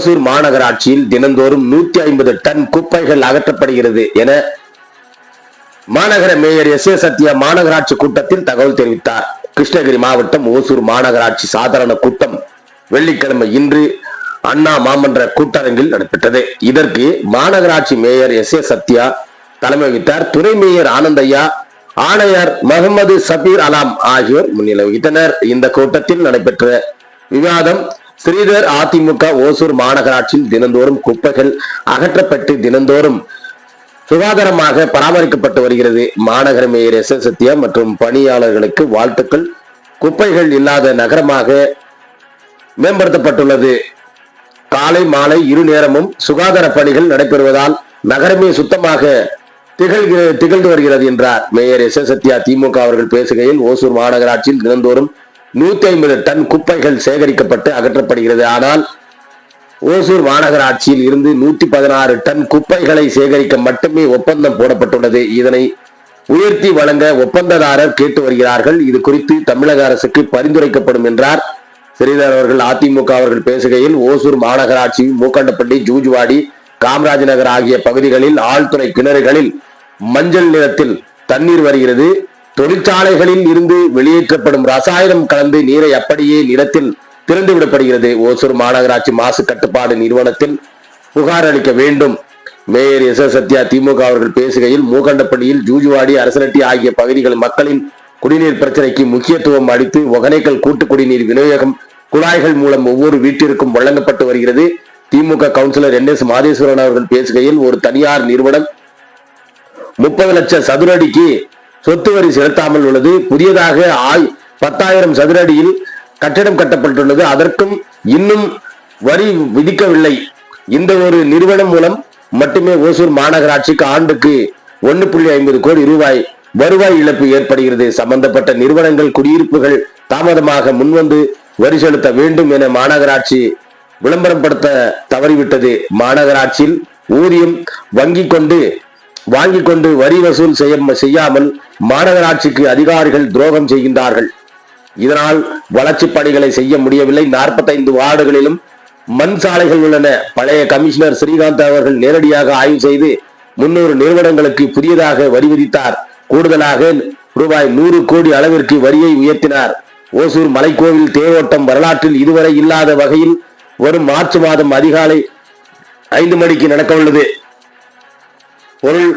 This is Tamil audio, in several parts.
ஓசூர் மாநகராட்சியில் தினந்தோறும் 150 டன் குப்பைகள் அகற்றப்படுகிறது என மாநகர மேயர் எஸ். சத்யா மாநகராட்சி கூட்டத்தில் தகவல் தெரிவித்தார். கிருஷ்ணகிரி மாவட்டம் ஓசூர் மாநகராட்சி சாதாரண கூட்டம் வெள்ளிக்கிழமை இன்று அண்ணா மாமன்ற கூட்டரங்கில் நடைபெற்றது. இதற்கு மாநகராட்சி மேயர் எஸ். சத்யா தலைமை வகித்தார். துணை மேயர் ஆனந்தையா, ஆணையர் முகமது சபீர் அலாம் ஆகியோர் முன்னிலை வகித்தனர். இந்த கூட்டத்தில் நடைபெற்ற விவாதம் ஸ்ரீதர் அதிமுக ஓசூர் மாநகராட்சியில் தினந்தோறும் குப்பைகள் அகற்றப்பட்டு தினந்தோறும் சுகாதாரமாக பராமரிக்கப்பட்டு வருகிறது. மாநகர மேயர் எஸ். சத்யா மற்றும் பணியாளர்களுக்கு வாழ்த்துக்கள். குப்பைகள் இல்லாத நகரமாக மேம்படுத்தப்பட்டுள்ளது. காலை மாலை இரு நேரமும் சுகாதார பணிகள் நடைபெறுவதால் நகரமே சுத்தமாக திகழ்ந்து வருகிறது என்றார். Mayor S. சத்யா திமுக அவர்கள் பேசுகையில் ஓசூர் மாநகராட்சியில் தினந்தோறும் 150 டன் குப்பைகள் சேகரிக்கப்பட்டு அகற்றப்படுகிறது. ஆனால் ஓசூர் மாநகராட்சியில் இருந்து 116 டன் குப்பைகளை சேகரிக்க மட்டுமே ஒப்பந்தம் போடப்பட்டுள்ளது. இதனை உயர்த்தி வழங்க ஒப்பந்ததாரர் கேட்டு வருகிறார்கள். இது குறித்து தமிழக அரசுக்கு பரிந்துரைக்கப்படும் என்றார். ஸ்ரீதர் அவர்கள் அதிமுக அவர்கள் பேசுகையில் ஓசூர் மாநகராட்சி மூக்கண்டப்பள்ளி, ஜூஜுவாடி, காமராஜ் நகர் ஆகிய பகுதிகளில் ஆழ்துறை கிணறுகளில் மஞ்சள் நிறத்தில் தண்ணீர் வருகிறது. தொழிற்சாலைகளில் இருந்து வெளியேற்றப்படும் ரசாயனம் கலந்து நீரை அப்படியே நிலத்தில் திறந்து விடப்படுகிறது. ஓசூர் மாநகராட்சி மாசு கட்டுப்பாடு நிறுவனத்தில் புகார் அளிக்க வேண்டும். Mayor S. சத்யா திமுக அவர்கள் பேசுகையில் மூக்கண்டப்பள்ளியில் ஜூஜுவாடி, அரசனட்டி ஆகிய பகுதிகள் மக்களின் குடிநீர் பிரச்சனைக்கு முக்கியத்துவம் அளித்து ஒகேனக்கல் கூட்டு குடிநீர் விநியோகம் குழாய்கள் மூலம் ஒவ்வொரு வீட்டிற்கும் வழங்கப்பட்டு வருகிறது. திமுக கவுன்சிலர் NS மாதேஸ்வரன் அவர்கள் பேசுகையில் ஒரு தனியார் நிறுவனம் 30 லட்சம் சதுர அடிக்கு சொத்து வரி செலுத்தாமல் உள்ளது. புதியதாக 10,000 சதுர அடியில் கட்டிடம் கட்டப்பட்டுள்ளது. அதற்கும் இன்னும் வரி விதிக்கவில்லை. இந்த ஒரு நிறுவனம் மூலம் மட்டுமே ஓசூர் மாநகராட்சிக்கு ஆண்டுக்கு 1.50 கோடி ரூபாய் வருவாய் இழப்பு ஏற்படுகிறது. சம்பந்தப்பட்ட நிறுவனங்கள் குடியிருப்புகள் தாமதமாக முன்வந்து வரி செலுத்த வேண்டும் என மாநகராட்சி விளம்பரப்படுத்த தவறிவிட்டது. மாநகராட்சியில் ஊதியம் வாங்கி கொண்டு வரி வசூல் செய்யாமல் மாநகராட்சிக்கு அதிகாரிகள் துரோகம் செய்கின்றார்கள். இதனால் வளர்ச்சி பணிகளை செய்ய முடியவில்லை. 45 வார்டுகளிலும் மண் சாலைகள் உள்ளன. பழைய கமிஷனர் ஸ்ரீகாந்த் அவர்கள் நேரடியாக ஆய்வு செய்து 300 நிறுவனங்களுக்கு புதியதாக வரி விதித்தார். கூடுதலாக ரூபாய் 100 கோடி அளவிற்கு வரியை உயர்த்தினார். ஓசூர் மலைக்கோவில் தேரோட்டம் வரலாற்றில் இதுவரை இல்லாத வகையில் வரும் மார்ச் மாதம் அதிகாலை 5 மணிக்கு நடக்க உள்ளது. பொருள்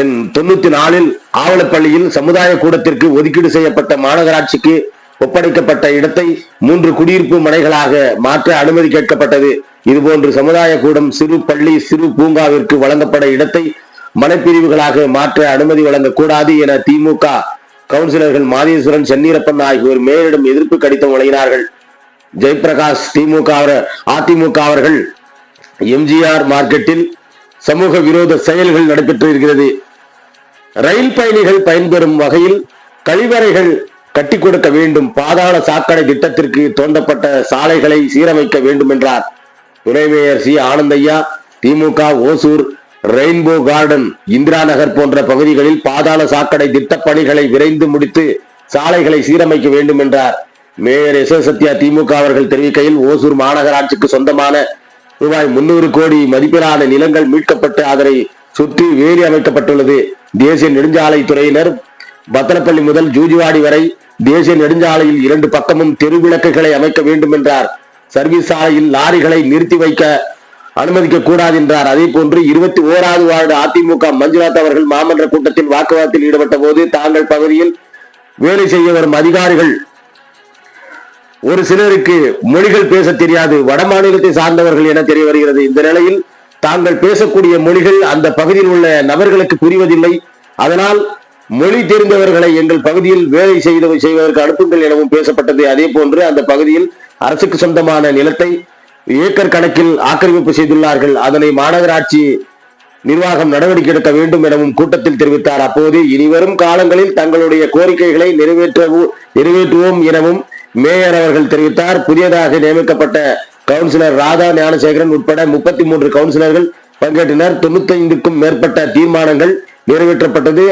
எண் 94 ஆவலப்பள்ளியில் சமுதாய கூடத்திற்கு ஒதுக்கீடு செய்யப்பட்ட மாநகராட்சிக்கு ஒப்படைக்கப்பட்ட இடத்தை 3 குடியிருப்பு மனைகளாக மாற்ற அனுமதி கேட்கப்பட்டது. இதுபோன்று சமுதாய கூடம், சிறு பள்ளி, சிறு பூங்காவிற்கு வழங்கப்பட்ட இடத்தை மனைப்பிரிவுகளாக மாற்ற அனுமதி வழங்கக்கூடாது என திமுக கவுன்சிலர்கள் மாதேஸ்வரன், சென்னீரப்பன் ஆகியோர் மேயரிடம் எதிர்ப்பு கடிதம் வழங்கினார்கள். ஜெயபிரகாஷ் அதிமுக அவர்கள் எம்ஜிஆர் மார்க்கெட்டில் சமூக விரோத செயல்கள் நடைபெற்று இருக்கிறது. ரயில் பயணிகள் பயன்பெறும் வகையில் கழிவறைகள் கட்டி கொடுக்க வேண்டும். பாதாள சாக்கடை திட்டத்திற்கு தோண்டப்பட்ட சாலைகளை சீரமைக்க வேண்டும் என்றார். துணை மேயர் சி. ஆனந்தையா திமுக ஓசூர் ரெயின்போ கார்டன், இந்திரா நகர் போன்ற பகுதிகளில் பாதாள சாக்கடை திட்ட பணிகளை விரைந்து முடித்து சாலைகளை சீரமைக்க வேண்டும் என்றார். Mayor S. சத்யா திமுக அவர்கள் தெரிவிக்கையில் ஓசூர் மாநகராட்சிக்கு சொந்தமான ரூபாய் 300 கோடி மதிப்பிலான நிலங்கள் மீட்கப்பட்டு அதனை சுற்றி வேலி அமைக்கப்பட்டுள்ளது. தேசிய நெடுஞ்சாலை துறையினர் பத்தனப்பள்ளி முதல் ஜூஜுவாடி வரை தேசிய நெடுஞ்சாலையில் 2 பக்கமும் தெருவிளக்குகளை அமைக்க வேண்டும் என்றார். சர்வீஸ் சாலையில் லாரிகளை நிறுத்தி வைக்க அனுமதிக்க கூடாது என்றார். அதே போன்று 21வது வார்டு அதிமுக மஞ்சுநாத் அவர்கள் மாமன்ற கூட்டத்தில் வாக்குவாதத்தில் ஈடுபட்ட போது தாங்கள் பகுதியில் வேலை செய்ய வரும் அதிகாரிகள் ஒரு சிலருக்கு மொழிகள் பேச தெரியாது, வட மாநிலத்தை சார்ந்தவர்கள் என தெரிய வருகிறது. இந்த நிலையில் தாங்கள் பேசக்கூடிய மொழிகள் அந்த பகுதியில் உள்ள நபர்களுக்கு புரிவதில்லை. அதனால் மொழி தெரிந்தவர்களை எங்கள் பகுதியில் வேலை செய்வதற்கு அனுப்புங்கள் எனவும் பேசப்பட்டது. அதே போன்று அந்த பகுதியில் அரசுக்கு சொந்தமான நிலத்தை ஏக்கர் கணக்கில் ஆக்கிரமிப்பு செய்துள்ளார்கள். அதனை மாநகராட்சி நிர்வாகம் நடவடிக்கை எடுக்க வேண்டும் எனவும் கூட்டத்தில் தெரிவித்தார். அப்போது இனிவரும் காலங்களில் தங்களுடைய கோரிக்கைகளை நிறைவேற்றுவோம் எனவும் மேயர் அவர்கள் தெரிவித்தார். புதியதாக நியமிக்கப்பட்ட கவுன்சிலர் ராதா ஞானசேகரன் உட்பட 33 கவுன்சிலர்கள் பங்கேற்றனர். 95க்கும் மேற்பட்ட தீர்மானங்கள் நிறைவேற்றப்பட்டது.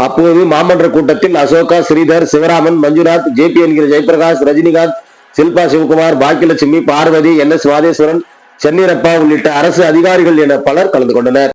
அப்போது மாமன்ற கூட்டத்தில் அசோகா, ஸ்ரீதர், சிவராமன், மஞ்சுநாத், JP என்கிற ஜெயபிரகாஷ், ரஜினிகாந்த், சில்பா சிவகுமார், பாக்கியலட்சுமி, பார்வதி, NS மாதேஸ்வரன், சென்னிரப்பா உள்ளிட்ட அரசு அதிகாரிகள் என பலர் கலந்து கொண்டனர்.